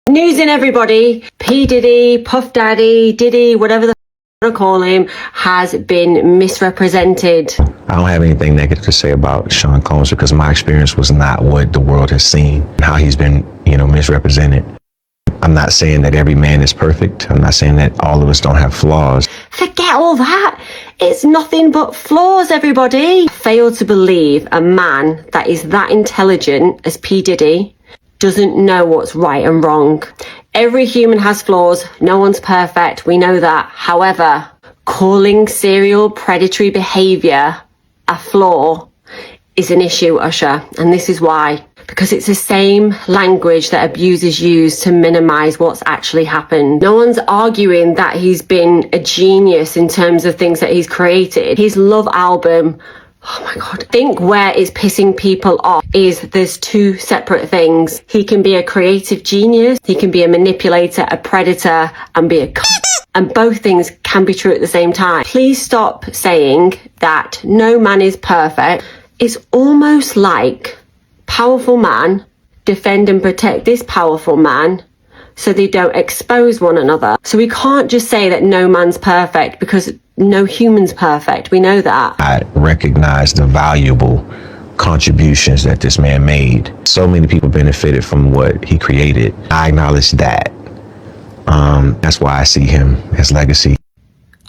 Newsing everybody, P. Diddy, Puff Daddy, Diddy, whatever the to call him, has been misrepresented. I don't have anything negative to say about Sean Combs because my experience was not what the world has seen, how he's been, misrepresented. I'm not saying that every man is perfect. I'm not saying that all of us don't have flaws. Forget all that. It's nothing but flaws, everybody. Fail to believe a man that is that intelligent as P. Diddy doesn't know what's right and wrong. Every human has flaws. No one's perfect. We know that. However, calling serial predatory behavior a flaw is an issue, Usher. And this is why. Because it's the same language that abusers use to minimize what's actually happened. No one's arguing that he's been a genius in terms of things that he's created. His Love album, oh my God. I think where it's pissing people off is there's two separate things. He can be a creative genius. He can be a manipulator, a predator, and be a and both things can be true at the same time. Please stop saying that no man is perfect. It's almost like powerful man defend and protect this powerful man so they don't expose one another. So we can't just say that no man's perfect because no human's perfect. We know that. I recognize the valuable contributions that this man made. So many people benefited from what he created. I acknowledge that. That's why I see him as legacy.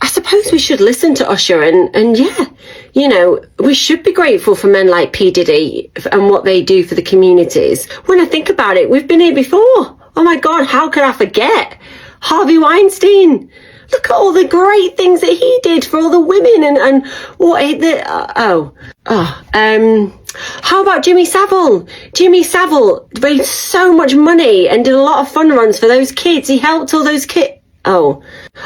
I suppose we should listen to Usher and yeah, we should be grateful for men like P. Diddy and what they do for the communities. When I think about it, we've been here before. Oh my God, how could I forget? Harvey Weinstein. Look at all the great things that he did for all the women and what how about Jimmy Savile? Jimmy Savile raised so much money and did a lot of fun runs for those kids. He helped all those kids. Oh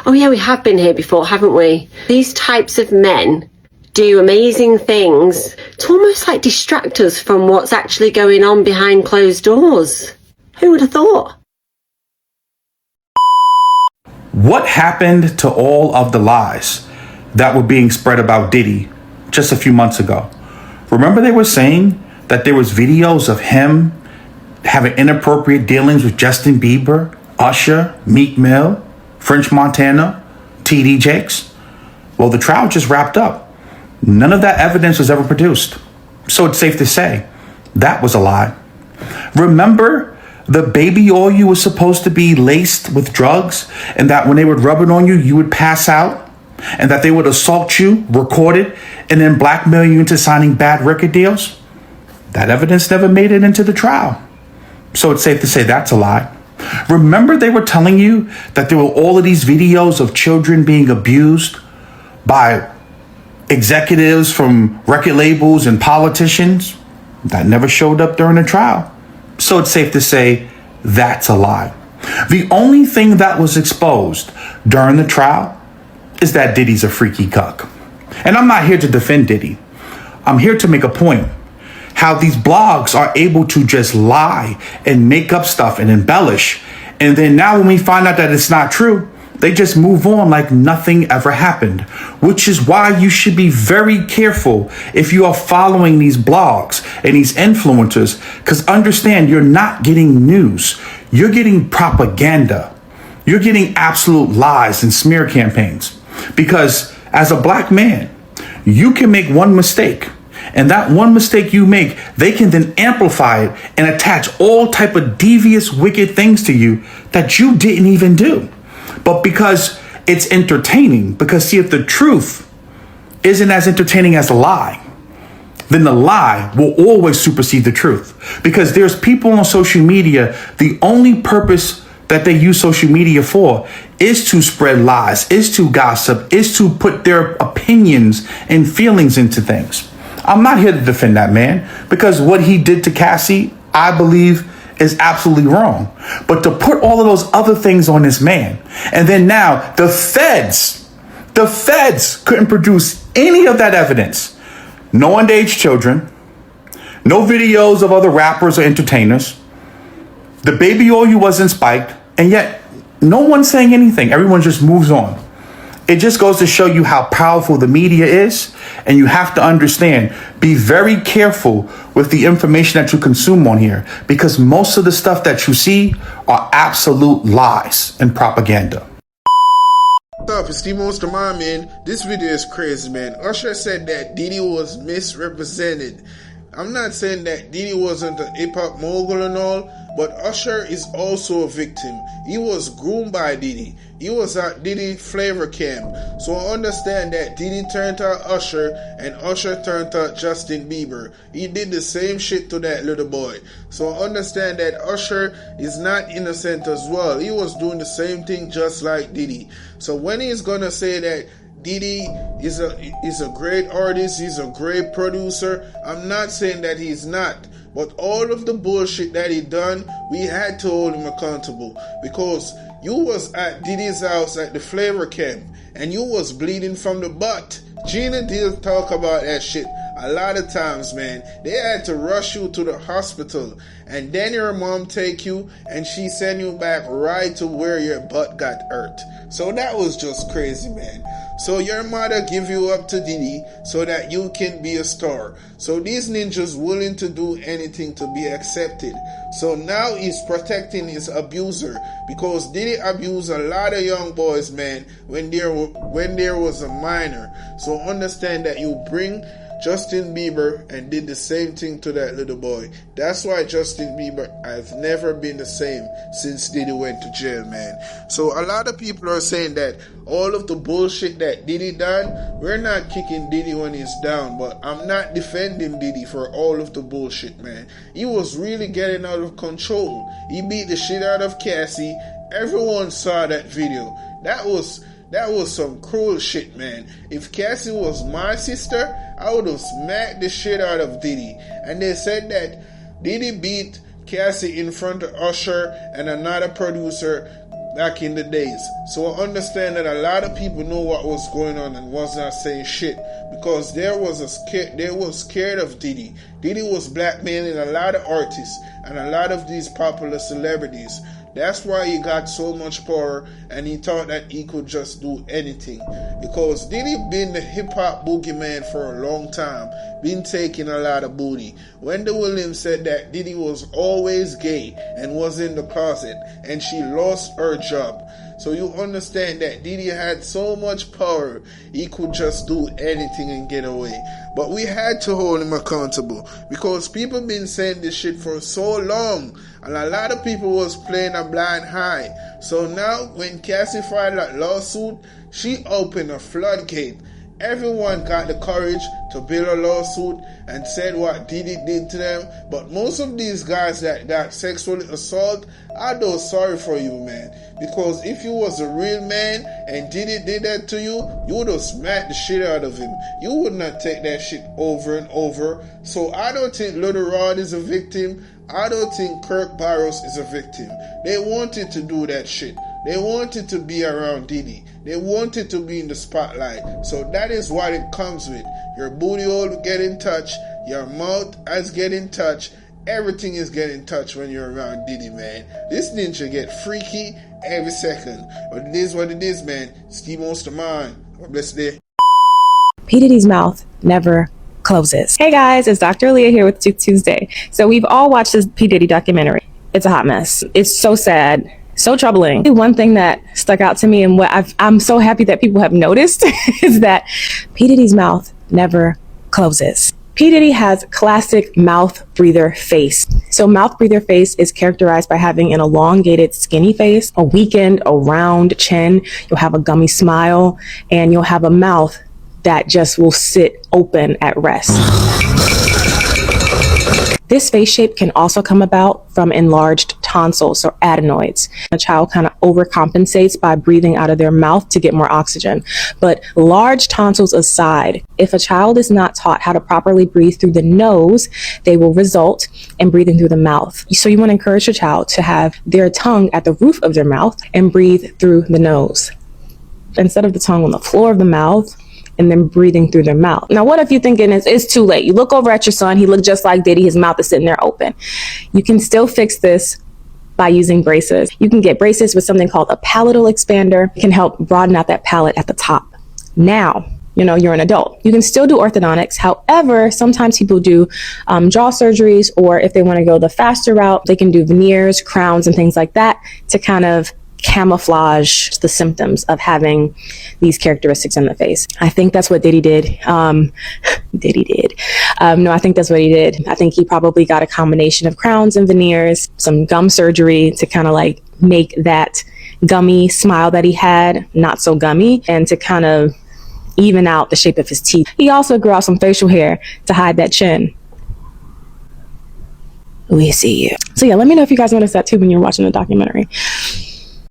yeah, we have been here before, haven't we? These types of men do amazing things to almost like distract us from what's actually going on behind closed doors. Who would have thought? What happened to all of the lies that were being spread about Diddy just a few months ago? Remember they were saying that there was videos of him having inappropriate dealings with Justin Bieber, Usher, Meek Mill, French Montana, TD Jakes? Well, the trial just wrapped up. None of that evidence was ever produced. So it's safe to say that was a lie. Remember the baby oil was supposed to be laced with drugs and that when they would rub it on you, you would pass out and that they would assault you, record it, and then blackmail you into signing bad record deals? That evidence never made it into the trial. So it's safe to say that's a lie. Remember they were telling you that there were all of these videos of children being abused by executives from record labels and politicians? That never showed up during the trial. So it's safe to say that's a lie. The only thing that was exposed during the trial is that Diddy's a freaky cuck. And I'm not here to defend Diddy. I'm here to make a point. How these blogs are able to just lie and make up stuff and embellish. And then now when we find out that it's not true, they just move on like nothing ever happened, which is why you should be very careful if you are following these blogs and these influencers, because understand you're not getting news. You're getting propaganda. You're getting absolute lies and smear campaigns, because as a black man, you can make one mistake. And that one mistake you make, they can then amplify it and attach all type of devious, wicked things to you that you didn't even do. But because it's entertaining, because see, if the truth isn't as entertaining as a lie, then the lie will always supersede the truth. Because there's people on social media, the only purpose that they use social media for is to spread lies, is to gossip, is to put their opinions and feelings into things. I'm not here to defend that man, because what he did to Cassie, I believe, is absolutely wrong. But to put all of those other things on this man, and then now the feds couldn't produce any of that evidence. No underage children, no videos of other rappers or entertainers. The baby oil wasn't spiked, and yet no one's saying anything. Everyone just moves on. It just goes to show you how powerful the media is. And you have to understand, be very careful with the information that you consume on here, because most of the stuff that you see are absolute lies and propaganda. What's up, it's Steve Monster Man, man. This video is crazy, man. Usher said that Diddy was misrepresented. I'm not saying that Diddy wasn't a hip-hop mogul and all, but Usher is also a victim. He was groomed by Diddy. He was at Diddy flavor camp. So I understand that Diddy turned to Usher and Usher turned to Justin Bieber. He did the same shit to that little boy. So I understand that Usher is not innocent as well. He was doing the same thing just like Diddy. So when he's gonna say that Diddy is a great artist, he's a great producer, I'm not saying that he's not. But all of the bullshit that he done, we had to hold him accountable. Because you was at Diddy's house at the flavor camp and you was bleeding from the butt. Gina did talk about that shit a lot of times, man. They had to rush you to the hospital and then your mom take you and she send you back right to where your butt got hurt. So that was just crazy, man. So your mother give you up to Diddy so that you can be a star. So these ninjas willing to do anything to be accepted. So now he's protecting his abuser, because Diddy abused a lot of young boys, man, when there was a minor. So understand that you bring Justin Bieber and did the same thing to that little boy. That's why Justin Bieber has never been the same since Diddy went to jail, man. So a lot of people are saying that all of the bullshit that Diddy done, we're not kicking Diddy when he's down, but I'm not defending Diddy for all of the bullshit, man. He was really getting out of control. He beat the shit out of Cassie. Everyone saw that video. That was some cruel shit, man. If Cassie was my sister, I would have smacked the shit out of Diddy. And they said that Diddy beat Cassie in front of Usher and another producer back in the days. So I understand that a lot of people know what was going on and was not saying shit, because they was scared of Diddy. Diddy was blackmailing a lot of artists and a lot of these popular celebrities. That's why he got so much power and he thought that he could just do anything. Because Diddy been the hip-hop boogeyman for a long time, been taking a lot of booty. Wendy Williams said that Diddy was always gay and was in the closet and she lost her job. So you understand that Diddy had so much power, he could just do anything and get away. But we had to hold him accountable because people been saying this shit for so long and a lot of people was playing a blind eye. So now when Cassie filed that lawsuit, she opened a floodgate. Everyone got the courage to build a lawsuit and said what Diddy did to them. But most of these guys that got sexually assaulted, I do sorry for you, man. Because if you was a real man and Diddy did that to you, you would have smacked the shit out of him. You would not take that shit over and over. So I don't think Little Rod is a victim. I don't think Kirk Barrows is a victim. They wanted to do that shit. They wanted to be around Diddy. They wanted to be in the spotlight. So that is what it comes with. Your booty hole will get in touch. Your mouth has get in touch. Everything is getting in touch when you're around Diddy, man. This ninja get freaky every second. But it is what it is, man. Steve Monster Man. Have a blessed day. P. Diddy's mouth never closes. Hey guys, it's Dr. Leah here with Juke Tuesday. So we've all watched this P. Diddy documentary. It's a hot mess. It's so sad. So troubling. One thing that stuck out to me and what I'm so happy that people have noticed is that P. Diddy's mouth never closes. P. Diddy has classic mouth breather face. So mouth breather face is characterized by having an elongated, skinny face, a weakened, a round chin. You'll have a gummy smile, and you'll have a mouth that just will sit open at rest. This face shape can also come about from enlarged tonsils or adenoids. A child kind of overcompensates by breathing out of their mouth to get more oxygen. But large tonsils aside, if a child is not taught how to properly breathe through the nose, they will result in breathing through the mouth. So you want to encourage your child to have their tongue at the roof of their mouth and breathe through the nose, instead of the tongue on the floor of the mouth and then breathing through their mouth. Now, what if you're thinking it's too late? You look over at your son, he looked just like Diddy, his mouth is sitting there open. You can still fix this by using braces. You can get braces with something called a palatal expander. It can help broaden out that palate at the top. Now, you're an adult. You can still do orthodontics. However, sometimes people do jaw surgeries, or if they want to go the faster route, they can do veneers, crowns, and things like that to kind of camouflage the symptoms of having these characteristics in the face. I think that's what Diddy did. Diddy did. No, I think that's what he did. I think he probably got a combination of crowns and veneers, some gum surgery to kind of like make that gummy smile that he had not so gummy, and to kind of even out the shape of his teeth. He also grew out some facial hair to hide that chin. We see you. So yeah, let me know if you guys noticed that too when you're watching the documentary.